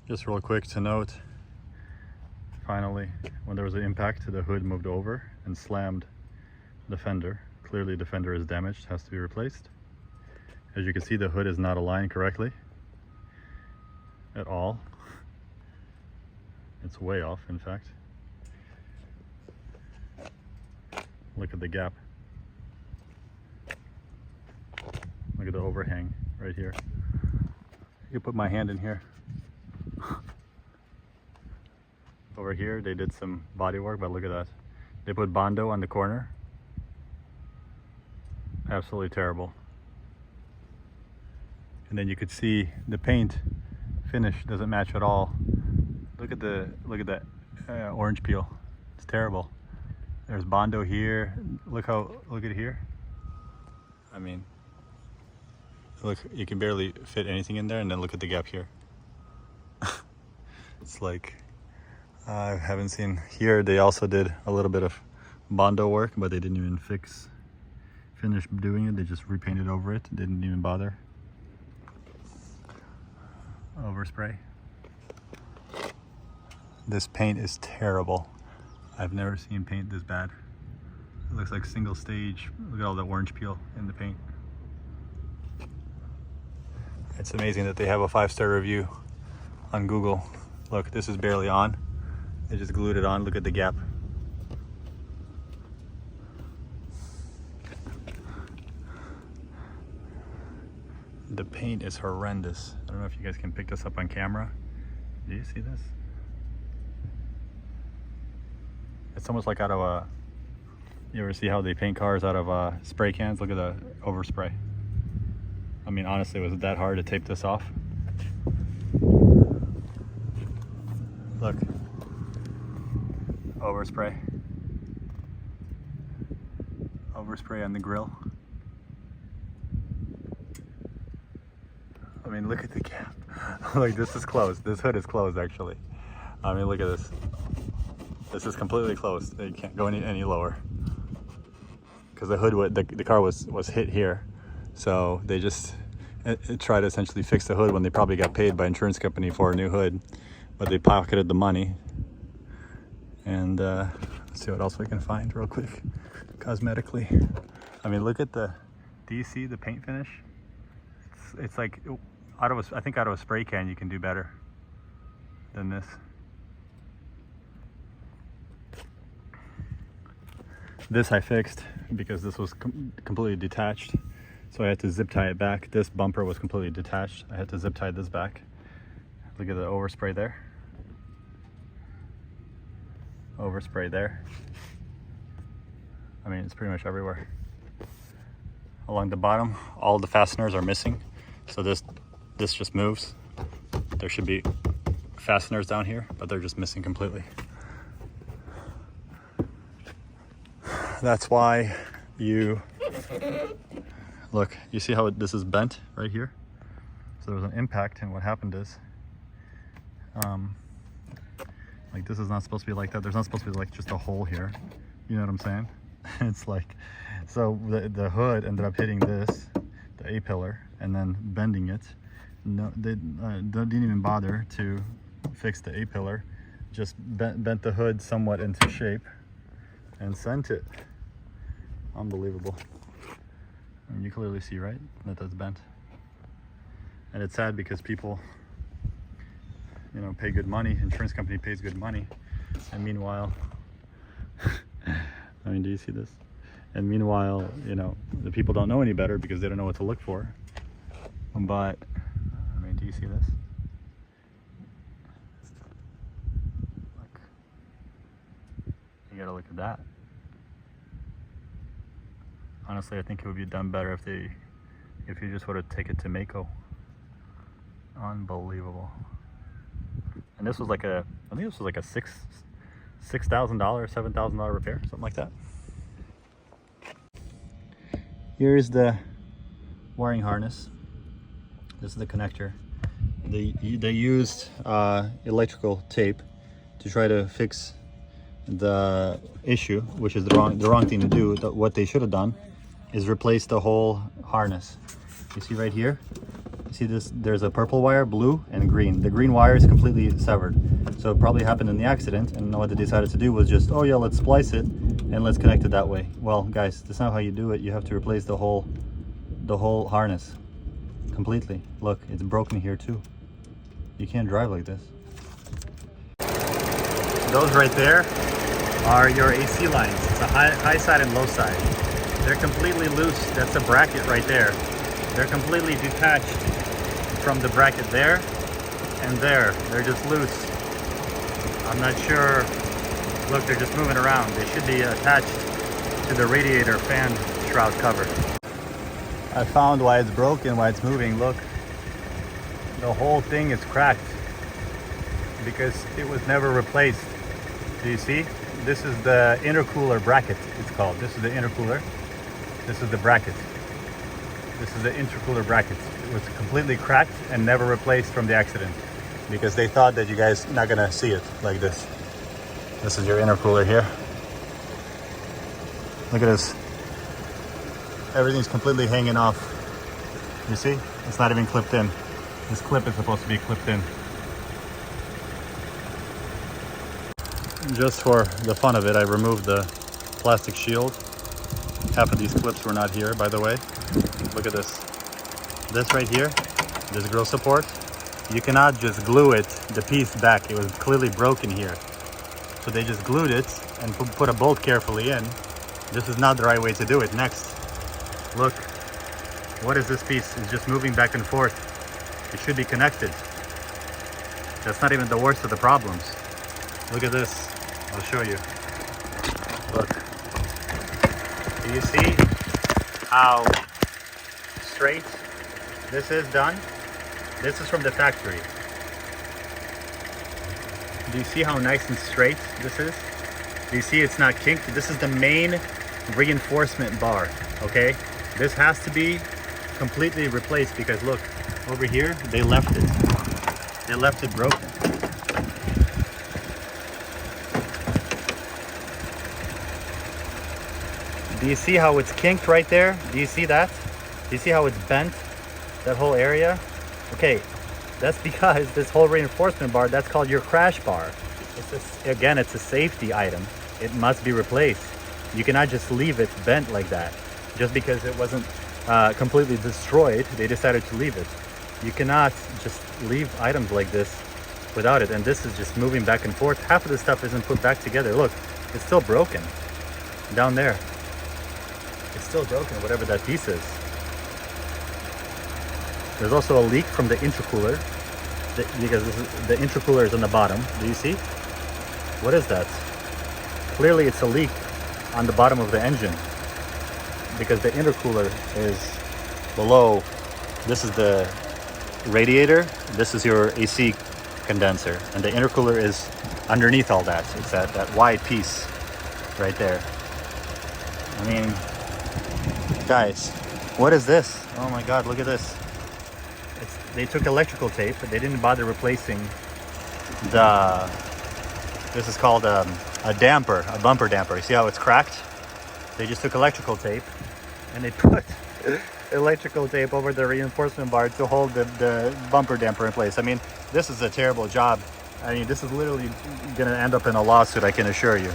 Just real quick to note, finally, when there was an impact, the hood moved over and slammed the fender. Clearly the fender is damaged, has to be replaced. As you can see, the hood is not aligned correctly at all. It's way off, in fact. Look at the gap. Look at the overhang right here. You can put my hand in here. Over here they did some body work, but look at that. They put Bondo on the corner. Absolutely terrible. And then you could see the paint finish doesn't match at all. Look at that orange peel. It's terrible. There's Bondo here. Look at it here. I mean, look, you can barely fit anything in there, and then look at the gap here. It's like, I haven't seen here. They also did a little bit of Bondo work, but they didn't even finish doing it. They just repainted over it. Didn't even bother. Overspray. This paint is terrible. I've never seen paint this bad. It looks like single stage. Look at all the orange peel in the paint. It's amazing that they have a 5-star review on Google. Look, this is barely on. They just glued it on. Look at the gap. The paint is horrendous. I don't know if you guys can pick this up on camera. Do you see this? It's almost like out of a, you ever see how they paint cars out of spray cans? Look at the overspray. I mean, honestly, was it that hard to tape this off? Look, overspray. Overspray on the grill. I mean, look at the gap. Like, this is closed. This hood is closed, actually. I mean, look at this. This is completely closed. You can't go any lower because the hood, the car was hit here. So they just tried to essentially fix the hood when they probably got paid by insurance company for a new hood, but they pocketed the money. And let's see what else we can find real quick, cosmetically. I mean, look at do you see the paint finish? It's like I think out of a spray can you can do better than this. This I fixed because this was completely detached, so I had to zip tie it back. This bumper was completely detached. I had to zip tie this back. Look at the overspray there. Overspray there. I mean, it's pretty much everywhere. Along the bottom, all the fasteners are missing, so this just moves. There should be fasteners down here, but they're just missing completely. That's why you look, you see how this is bent right here? So there was an impact, and what happened is like, this is not supposed to be like that. There's not supposed to be like just a hole here, you know what I'm saying? It's like, so the hood ended up hitting this, the A-pillar, and then bending it. No, they didn't even bother to fix the A-pillar, just bent the hood somewhat into shape and sent it. Unbelievable. I mean, you clearly see, right, that that's bent. And it's sad because people, you know, pay good money. Insurance company pays good money, and meanwhile, I mean, do you see this? And meanwhile, you know, the people don't know any better because they don't know what to look for. But I mean, do you see this? Look, you gotta look at that. Honestly, I think it would be done better if you just would have taken it to Mako. Unbelievable. And this was like I think this was like a $6,000, $7,000 repair, something like that. Here's the wiring harness. This is the connector. They used electrical tape to try to fix the issue, which is the wrong thing to do. What they should have done is replace the whole harness. You see right here? see this, there's a purple wire, blue and green. The green wire is completely severed. So it probably happened in the accident, and what they decided to do was just, oh yeah, let's splice it and let's connect it that way. Well, guys, that's not how you do it. You have to replace the whole harness completely. Look, it's broken here too. You can't drive like this. Those right there are your AC lines. It's a high side and low side. They're completely loose. That's a bracket right there. They're completely detached from the bracket there and there. They're just loose. I'm not sure. Look, they're just moving around. They should be attached to the radiator fan shroud cover. I found why it's broken, why it's moving. Look, the whole thing is cracked because it was never replaced. Do you see? This is the intercooler bracket, it's called. This is the intercooler. This is the bracket. This is the intercooler bracket. It was completely cracked and never replaced from the accident because they thought that you guys not gonna see it like this. This is your intercooler here. Look at this. Everything's completely hanging off. You see? It's not even clipped in. This clip is supposed to be clipped in. Just for the fun of it, I removed the plastic shield. Half of these clips were not here, by the way. Look at this. This right here, this grill support, you cannot just glue it, the piece back. It was clearly broken here. So they just glued it and put a bolt carefully in. This is not the right way to do it. Next, look, what is this piece? It's just moving back and forth. It should be connected. That's not even the worst of the problems. Look at this. I'll show you. Look. Do you see how straight this is done? This is from the factory. Do you see how nice and straight this is? Do you see it's not kinked? This is the main reinforcement bar, okay? This has to be completely replaced because look, over here, they left it. They left it broken. Do you see how it's kinked right there? Do you see that? Do you see how it's bent? That whole area? Okay, that's because this whole reinforcement bar, that's called your crash bar. Again, it's a safety item. It must be replaced. You cannot just leave it bent like that. Just because it wasn't completely destroyed, they decided to leave it. You cannot just leave items like this without it. And this is just moving back and forth. Half of the stuff isn't put back together. Look, it's still broken down there. It's still broken, whatever that piece is. There's also a leak from the intercooler because the intercooler is on the bottom. Do you see? What is that? Clearly it's a leak on the bottom of the engine because the intercooler is below. This is the radiator. This is your AC condenser, and the intercooler is underneath all that. It's that wide piece right there. I mean, guys, what is this? Oh my God, look at this. They took electrical tape, but they didn't bother replacing this is called a damper, a bumper damper. You see how it's cracked? They just took electrical tape and they put electrical tape over the reinforcement bar to hold the bumper damper in place. I mean, this is a terrible job. I mean, this is literally gonna end up in a lawsuit, I can assure you,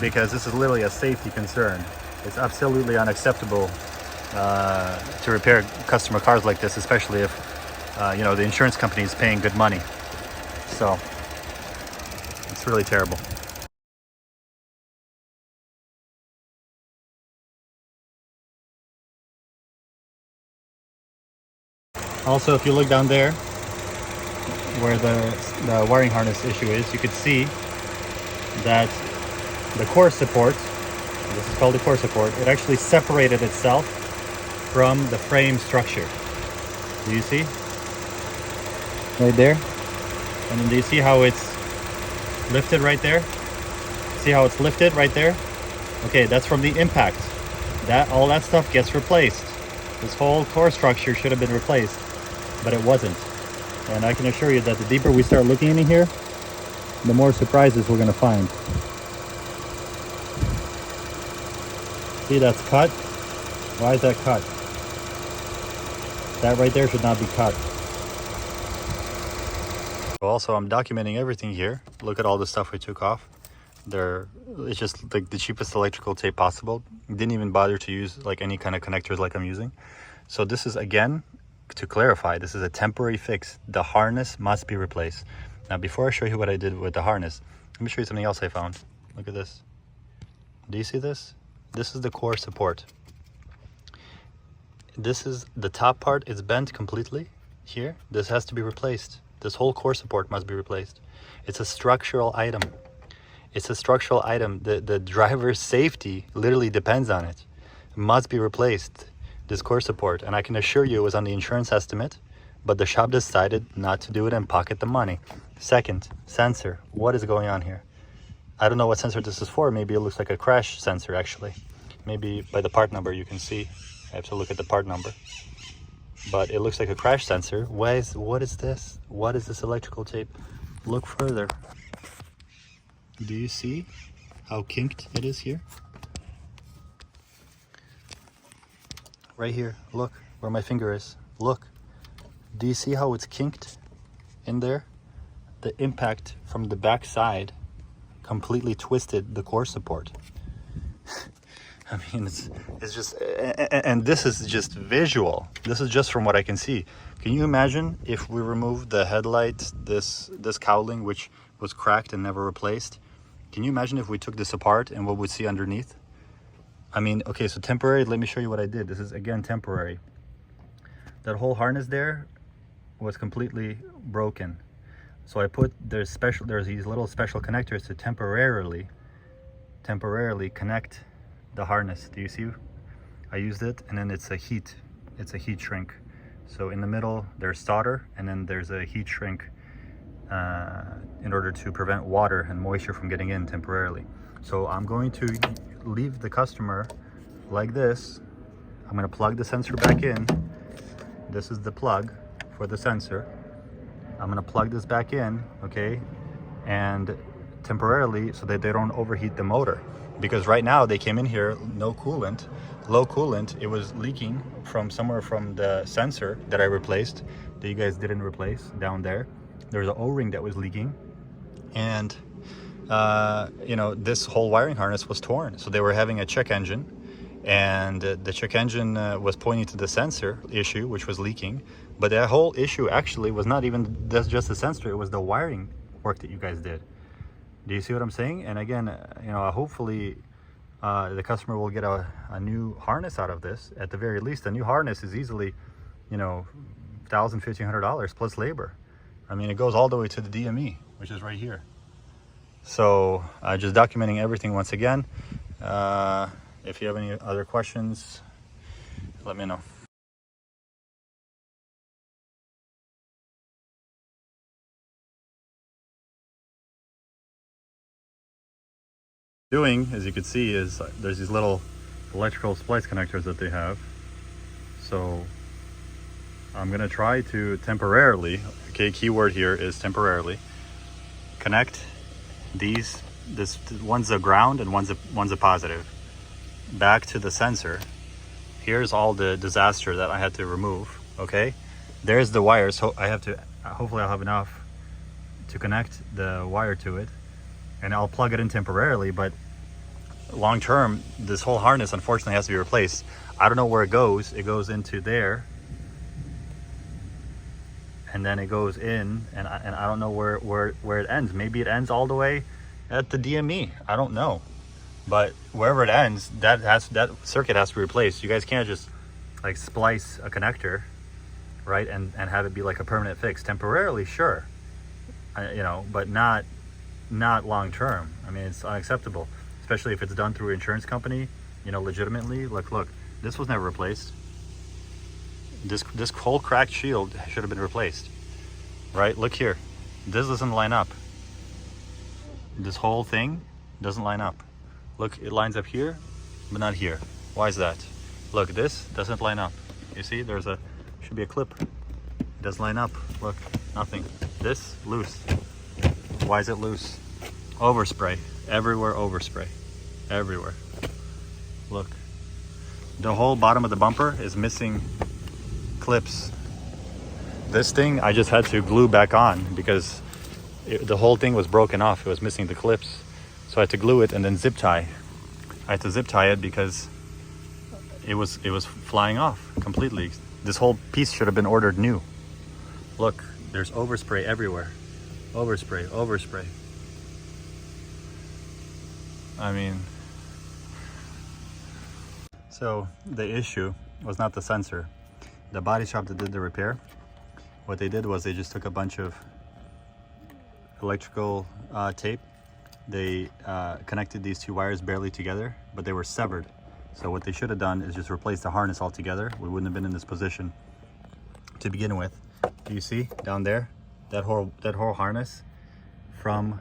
because this is literally a safety concern. It's absolutely unacceptable to repair customer cars like this, especially if you know, the insurance company is paying good money. So it's really terrible. Also, if you look down there where the wiring harness issue is, you could see that the core support, this is called the core support, it actually separated itself from the frame structure. Do you see? Right there. And then do you see how it's lifted right there? See how it's lifted right there? Okay, that's from the impact. All that stuff gets replaced. This whole core structure should have been replaced, but it wasn't. And I can assure you that the deeper we start looking in here, the more surprises we're gonna find. See, that's cut. Why is that cut? That right there should not be cut. also I'm documenting everything here. Look at all the stuff we took off. It's just like the cheapest electrical tape possible. Didn't even bother to use like any kind of connectors like I'm using. So this is, again, to clarify, this is a temporary fix. The harness must be replaced. Now, before I show you what I did with the harness, let me show you something else I found. Look at this. Do you see this? This is the core support. This is the top part is bent completely here. This has to be replaced. This whole core support must be replaced. It's a structural item. It's a structural item. The driver's safety literally depends on it. It must be replaced, this core support. And I can assure you it was on the insurance estimate, but the shop decided not to do it and pocket the money. Second, sensor. What is going on here? I don't know what sensor this is for. Maybe it looks like a crash sensor, actually. Maybe by the part number you can see. I have to look at the part number. But it looks like a crash sensor. What is this? What is this electrical tape? Look further. Do you see how kinked it is here? Right here, look where my finger is. Look. Do you see how it's kinked in there? The impact from the back side completely twisted the core support. I mean, it's just, and this is just visual. This is just from what I can see. Can you imagine if we removed the headlight, this cowling, which was cracked and never replaced? Can you imagine if we took this apart and what we'd see underneath? I mean, okay, so temporary, let me show you what I did. This is, again, temporary. That whole harness there was completely broken. So I put, there's these little special connectors to temporarily connect the harness. Do you see? I used it, and then it's a heat shrink. So in the middle there's solder, and then there's a heat shrink in order to prevent water and moisture from getting in temporarily. So I'm going to leave the customer like this. I'm going to plug the sensor back in. This is the plug for the sensor. I'm going to plug this back in, okay, and temporarily, so that they don't overheat the motor. Because right now they came in here, no coolant, low coolant. It was leaking from somewhere from the sensor that I replaced, that you guys didn't replace down there. There was an O-ring that was leaking, and you know, this whole wiring harness was torn. So they were having a check engine, and the check engine was pointing to the sensor issue, which was leaking. But that whole issue actually was not even just the sensor, it was the wiring work that you guys did. Do you see what I'm saying? And again, you know, hopefully the customer will get a new harness out of this. At the very least, a new harness is easily, you know, $1,000, $1,500 plus labor. I mean, it goes all the way to the DME, which is right here. So just documenting everything once again. If you have any other questions, let me know. Doing, as you can see, is there's these little electrical splice connectors that they have. So I'm gonna try to temporarily, okay, keyword here is temporarily, connect these, one's a ground and one's a positive, back to the sensor. Here's all the disaster that I had to remove, okay? There's the wires, so I have to, hopefully I'll have enough to connect the wire to it, and I'll plug it in temporarily, but long term, this whole harness unfortunately has to be replaced. I don't know where it goes. It goes into there, and then it goes in, and I don't know where it ends. Maybe it ends all the way at the DME. I don't know, but wherever it ends, that circuit has to be replaced. You guys can't just like splice a connector, right, and have it be like a permanent fix. Temporarily, sure, you know, but not long term. I mean, it's unacceptable, especially if it's done through an insurance company, you know, legitimately. Look, this was never replaced. This whole cracked shield should have been replaced, right? Look here, this doesn't line up. This whole thing doesn't line up. Look, it lines up here, but not here. Why is that? Look, this doesn't line up. You see, should be a clip. It doesn't line up. Look, nothing. This, loose. Why is it loose? Overspray. Everywhere overspray. Everywhere. Look. The whole bottom of the bumper is missing clips. This thing I just had to glue back on because the whole thing was broken off. It was missing the clips. So I had to glue it and then zip tie. I had to zip tie it because it was flying off completely. This whole piece should have been ordered new. Look, there's overspray everywhere. Overspray, overspray. I mean, so the issue was not the sensor. The body shop that did the repair, what they did was they just took a bunch of electrical tape. They connected these two wires barely together, but they were severed. So what they should have done is just replace the harness altogether. We wouldn't have been in this position to begin with. Do you see down there that whole harness from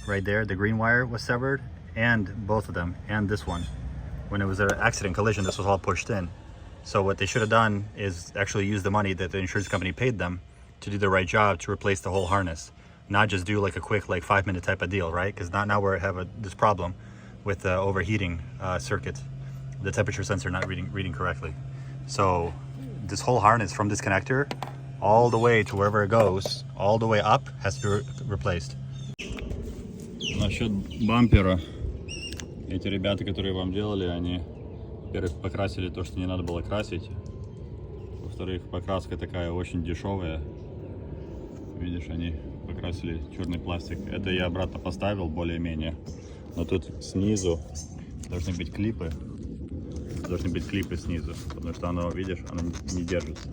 right there? The green wire was severed, and both of them, and this one. When it was an accident collision, this was all pushed in. So what they should have done is actually use the money that the insurance company paid them to do the right job to replace the whole harness, not just do like a quick 5-minute type of deal, right? Because now we have this problem with the overheating circuit, the temperature sensor not reading correctly. So this whole harness from this connector all the way to wherever it goes, all the way up, has to be replaced. Насчет бампера, эти ребята, которые вам делали, они, во-первых, покрасили то, что не надо было красить. Во-вторых, покраска такая очень дешевая. Видишь, они покрасили черный пластик. Это я обратно поставил более-менее. Но тут снизу должны быть клипы. Должны быть клипы снизу, потому что оно, видишь, оно не держится.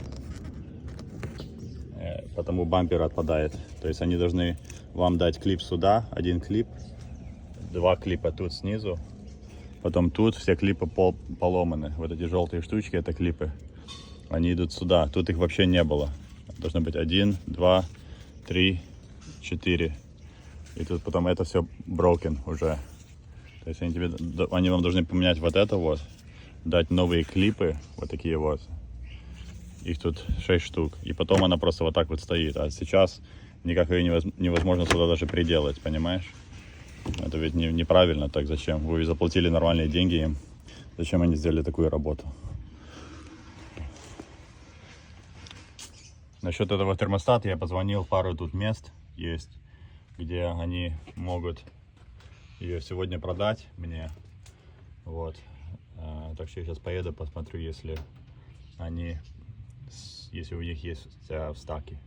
Потому бампер отпадает. То есть они должны вам дать клип сюда, один клип, 2 клипа тут снизу. Потом тут все клипы поломаны. Вот эти желтые штучки, это клипы. Они идут сюда. Тут их вообще не было. Должно быть 1, 2, 3, 4. И тут потом это все broken уже. То есть они вам должны поменять вот это вот, дать новые клипы, вот такие вот. Их тут 6 штук. И потом она просто вот так вот стоит. А сейчас никак ее невозможно сюда даже приделать, понимаешь? Это ведь неправильно, так зачем? Вы заплатили нормальные деньги им. Зачем они сделали такую работу? Насчет этого термостата я позвонил, пару тут мест есть, где они могут ее сегодня продать мне. Вот. Так что я сейчас поеду, посмотрю, если у них есть в стаке.